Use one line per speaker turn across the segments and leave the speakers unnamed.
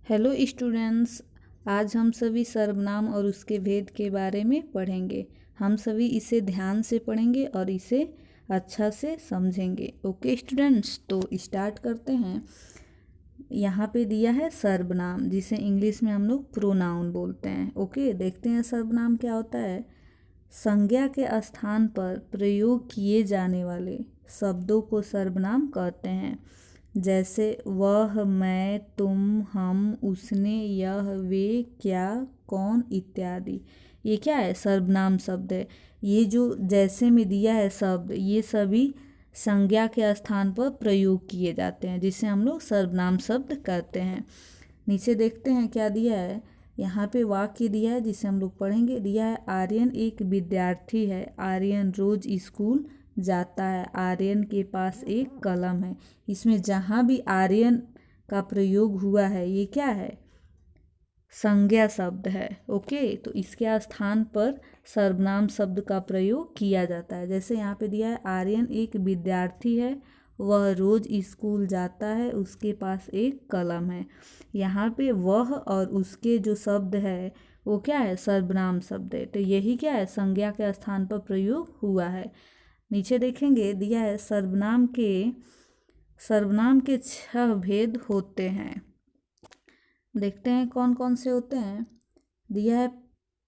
Hello students, आज हम सभी सर्वनाम और उसके भेद के बारे में पढ़ेंगे। हम सभी इसे ध्यान से पढ़ेंगे और इसे अच्छा से समझेंगे। ओके स्टूडेंट्स, तो स्टार्ट करते हैं। यहाँ पे दिया है सर्वनाम, जिसे इंग्लिश में हम लोग प्रोनाउन बोलते हैं। ओके, देखते हैं सर्वनाम क्या होता है। संज्ञा के स्थान पर प्रयोग किए जाने वाले शब्दों को सर्वनाम कहते हैं। जैसे वह, मैं, तुम, हम, उसने, यह, वे, क्या, कौन इत्यादि। ये क्या है? सर्वनाम शब्द है। ये जो जैसे में दिया है शब्द, ये सभी संज्ञा के स्थान पर प्रयोग किए जाते हैं, जिसे हम लोग सर्वनाम शब्द कहते हैं। नीचे देखते हैं क्या दिया है। यहाँ पे वाक्य दिया है जिसे हम लोग पढ़ेंगे। दिया है आर्यन एक विद्यार्थी है। आर्यन रोज स्कूल जाता है। आर्यन के पास एक कलम है। इसमें जहाँ भी आर्यन का प्रयोग हुआ है, ये क्या है? संज्ञा शब्द है। ओके, तो इसके स्थान पर सर्वनाम शब्द का प्रयोग किया जाता है। जैसे यहाँ पे दिया है आर्यन एक विद्यार्थी है, वह रोज स्कूल जाता है, उसके पास एक कलम है। यहाँ पे वह और उसके जो शब्द है वो क्या है? सर्वनाम शब्द है। तो यही क्या है? संज्ञा के स्थान पर प्रयोग हुआ है। नीचे देखेंगे, दिया है सर्वनाम के 6 भेद होते हैं। देखते हैं कौन कौन से होते हैं। दिया है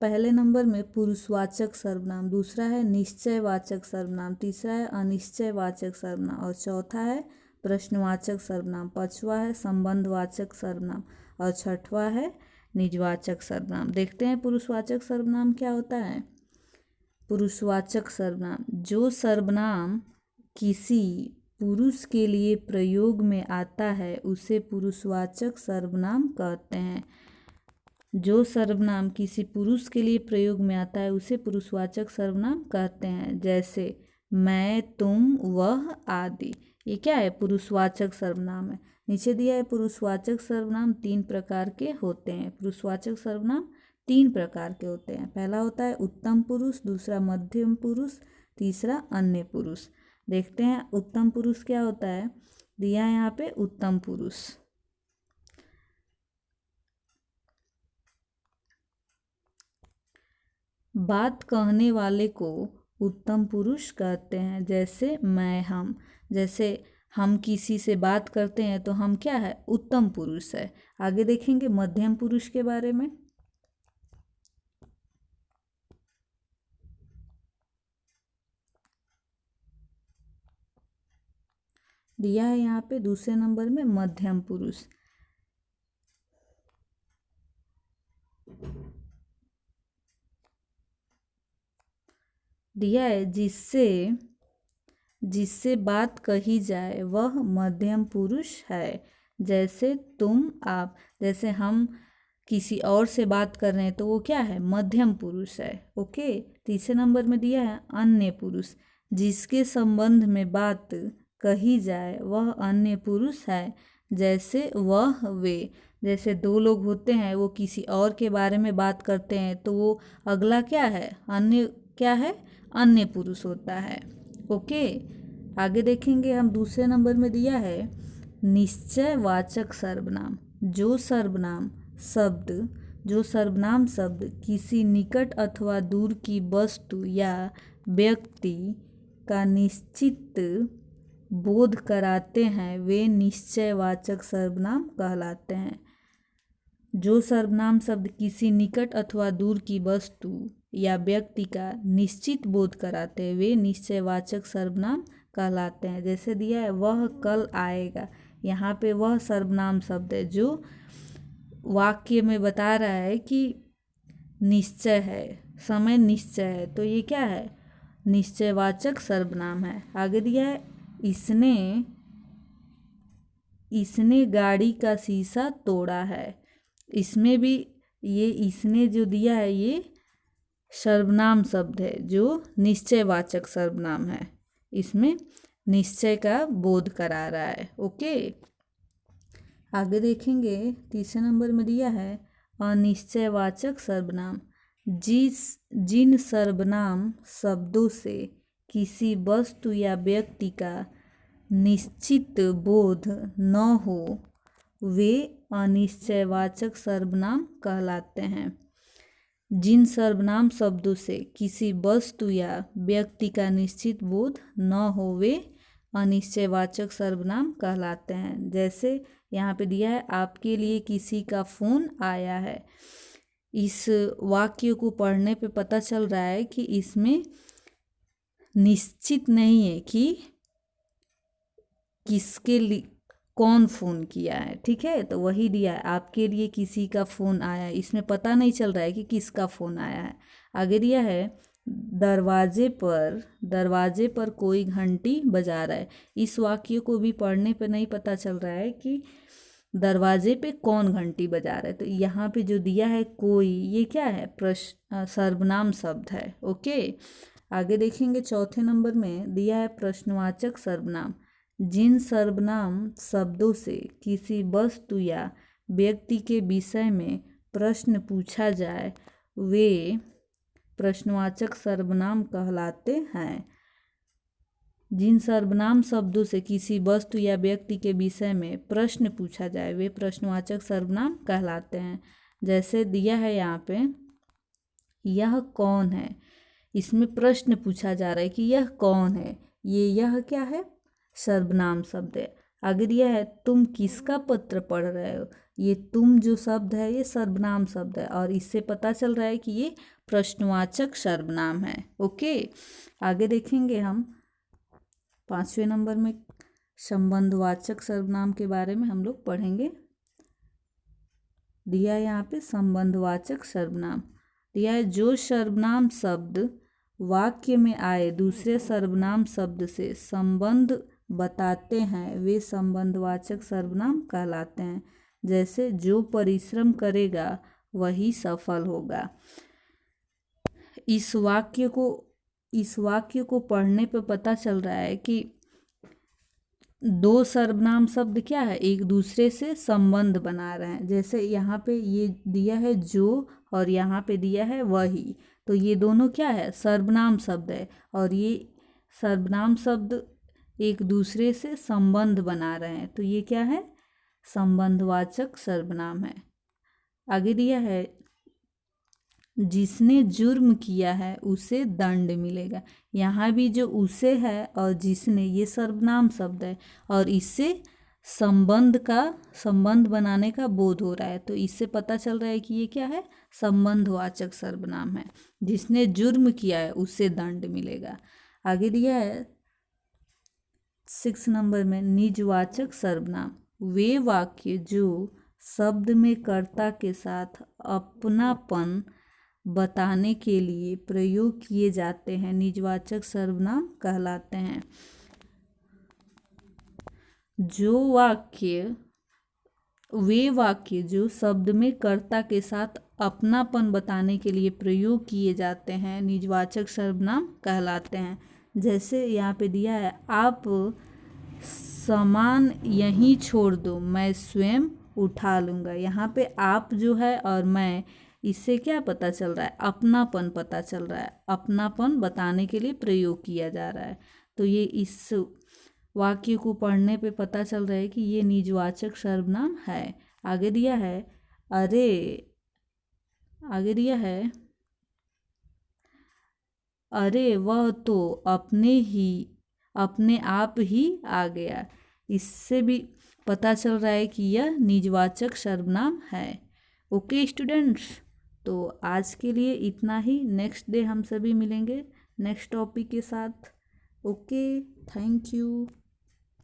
पहले नंबर में पुरुषवाचक सर्वनाम, दूसरा है निश्चयवाचक सर्वनाम, तीसरा है अनिश्चयवाचक सर्वनाम और चौथा है प्रश्नवाचक सर्वनाम, पांचवा है संबंधवाचक सर्वनाम और छठवा है निजवाचक सर्वनाम। देखते हैं पुरुषवाचक सर्वनाम क्या होता है। पुरुषवाचक सर्वनाम, जो सर्वनाम किसी पुरुष के लिए प्रयोग में आता है उसे पुरुषवाचक सर्वनाम कहते हैं। जो सर्वनाम किसी पुरुष के लिए प्रयोग में आता है उसे पुरुषवाचक सर्वनाम कहते हैं। जैसे मैं, तुम, वह आदि। ये क्या है? पुरुषवाचक सर्वनाम है। नीचे दिया है पुरुषवाचक सर्वनाम 3 प्रकार के होते हैं। पुरुषवाचक सर्वनाम 3 प्रकार के होते हैं। पहला होता है उत्तम पुरुष, दूसरा मध्यम पुरुष, तीसरा अन्य पुरुष। देखते हैं उत्तम पुरुष क्या होता है। दिया है यहाँ पे उत्तम पुरुष। बात कहने वाले को उत्तम पुरुष कहते हैं। जैसे मैं, हम। जैसे हम किसी से बात करते हैं तो हम क्या है? उत्तम पुरुष है। आगे देखेंगे मध्यम पुरुष के बारे में। दिया है यहाँ पे दूसरे नंबर में मध्यम पुरुष। दिया है जिससे बात कही जाए वह मध्यम पुरुष है। जैसे तुम, आप। जैसे हम किसी और से बात कर रहे हैं तो वो क्या है? मध्यम पुरुष है। ओके, तीसरे नंबर में दिया है अन्य पुरुष, जिसके संबंध में बात कही जाए वह अन्य पुरुष है। जैसे वह, वे। जैसे 2 लोग होते हैं, वो किसी और के बारे में बात करते हैं तो वो अगला क्या है? अन्य क्या है? अन्य पुरुष होता है। ओके, आगे देखेंगे हम। दूसरे नंबर में दिया है निश्चयवाचक सर्वनाम, जो सर्वनाम शब्द किसी निकट अथवा दूर की वस्तु या व्यक्ति का निश्चित बोध कराते हैं वे निश्चयवाचक सर्वनाम कहलाते हैं। जो सर्वनाम शब्द किसी निकट अथवा दूर की वस्तु या व्यक्ति का निश्चित बोध कराते हैं वे निश्चयवाचक सर्वनाम कहलाते हैं। जैसे दिया है वह कल आएगा। यहाँ पे वह सर्वनाम शब्द है जो वाक्य में बता रहा है कि निश्चय है, समय निश्चय है, तो ये क्या है? निश्चयवाचक सर्वनाम है। आगे दिया है इसने गाड़ी का शीशा तोड़ा है। इसमें भी ये इसने जो दिया है ये सर्वनाम शब्द है जो निश्चयवाचक सर्वनाम है। इसमें निश्चय का बोध करा रहा है। ओके, आगे देखेंगे। तीसरे नंबर में दिया है अनिश्चयवाचक सर्वनाम, जिन सर्वनाम शब्दों से किसी वस्तु या व्यक्ति का निश्चित बोध न हो वे अनिश्चयवाचक सर्वनाम कहलाते हैं। जिन सर्वनाम शब्दों से किसी वस्तु या व्यक्ति का निश्चित बोध न हो वे अनिश्चयवाचक सर्वनाम कहलाते हैं। जैसे यहाँ पे दिया है, आपके लिए किसी का फ़ोन आया है। इस वाक्य को पढ़ने पे पता चल रहा है कि इसमें निश्चित नहीं है कि किसके लिए कौन फ़ोन किया है, ठीक है। तो वही दिया है, आपके लिए किसी का फ़ोन आया है, इसमें पता नहीं चल रहा है कि किसका फ़ोन आया है। आगे दिया है, दरवाजे पर कोई घंटी बजा रहा है। इस वाक्य को भी पढ़ने पे नहीं पता चल रहा है कि दरवाजे पे कौन घंटी बजा रहा है। तो यहाँ पे जो दिया है कोई, ये क्या है, सर्वनाम शब्द है। ओके, आगे देखेंगे चौथे नंबर में दिया है प्रश्नवाचक सर्वनाम। जिन सर्वनाम शब्दों से किसी वस्तु या व्यक्ति के विषय में प्रश्न पूछा जाए वे प्रश्नवाचक सर्वनाम कहलाते हैं। जिन सर्वनाम शब्दों से किसी वस्तु या व्यक्ति के विषय में प्रश्न पूछा जाए वे प्रश्नवाचक सर्वनाम कहलाते हैं। जैसे दिया है यहाँ पे, यह कौन है। इसमें प्रश्न पूछा जा रहा है कि यह कौन है। यह क्या है, सर्वनाम शब्द है। आगे दिया है, तुम किसका पत्र पढ़ रहे हो। ये तुम जो शब्द है ये सर्वनाम शब्द है और इससे पता चल रहा है कि ये प्रश्नवाचक सर्वनाम है। ओके, आगे देखेंगे हम 5वें नंबर में संबंधवाचक सर्वनाम के बारे में हम लोग पढ़ेंगे। दिया है यहाँ पे संबंधवाचक सर्वनाम। दिया है, जो सर्वनाम शब्द वाक्य में आए दूसरे सर्वनाम शब्द से संबंध बताते हैं वे संबंधवाचक सर्वनाम कहलाते हैं। जैसे जो परिश्रम करेगा वही सफल होगा। इस वाक्य को पढ़ने पे पता चल रहा है कि दो सर्वनाम शब्द क्या है, एक दूसरे से संबंध बना रहे हैं। जैसे यहाँ पे ये दिया है जो और यहाँ पे दिया है वही, तो ये दोनों क्या है, सर्वनाम शब्द है और ये सर्वनाम शब्द एक दूसरे से संबंध बना रहे हैं, तो ये क्या है, संबंधवाचक सर्वनाम है। आगे दिया है, जिसने जुर्म किया है उसे दंड मिलेगा। यहाँ भी जो उसे है और जिसने, ये सर्वनाम शब्द है और इससे संबंध बनाने का बोध हो रहा है, तो इससे पता चल रहा है कि ये क्या है, संबंधवाचक सर्वनाम है। जिसने जुर्म किया है उसे दंड मिलेगा। आगे दिया है 6 नंबर में निजवाचक सर्वनाम। वे वाक्य जो शब्द में कर्ता के साथ अपनापन बताने के लिए प्रयोग किए जाते हैं निजवाचक सर्वनाम कहलाते हैं। वे वाक्य जो शब्द में कर्ता के साथ अपनापन बताने के लिए प्रयोग किए जाते हैं निजवाचक सर्वनाम कहलाते हैं। जैसे यहाँ पे दिया है, आप सामान यहीं छोड़ दो मैं स्वयं उठा लूँगा। यहाँ पे आप जो है और मैं, इससे क्या पता चल रहा है, अपनापन पता चल रहा है, अपनापन बताने के लिए प्रयोग किया जा रहा है। तो ये इस वाक्य को पढ़ने पे पता चल रहा है कि ये निजवाचक सर्वनाम है। आगे दिया है, अरे वह तो अपने आप ही आ गया। इससे भी पता चल रहा है कि यह निजवाचक सर्वनाम है। ओके स्टूडेंट्स, तो आज के लिए इतना ही। नेक्स्ट डे हम सभी मिलेंगे नेक्स्ट टॉपिक के साथ। Okay, thank you.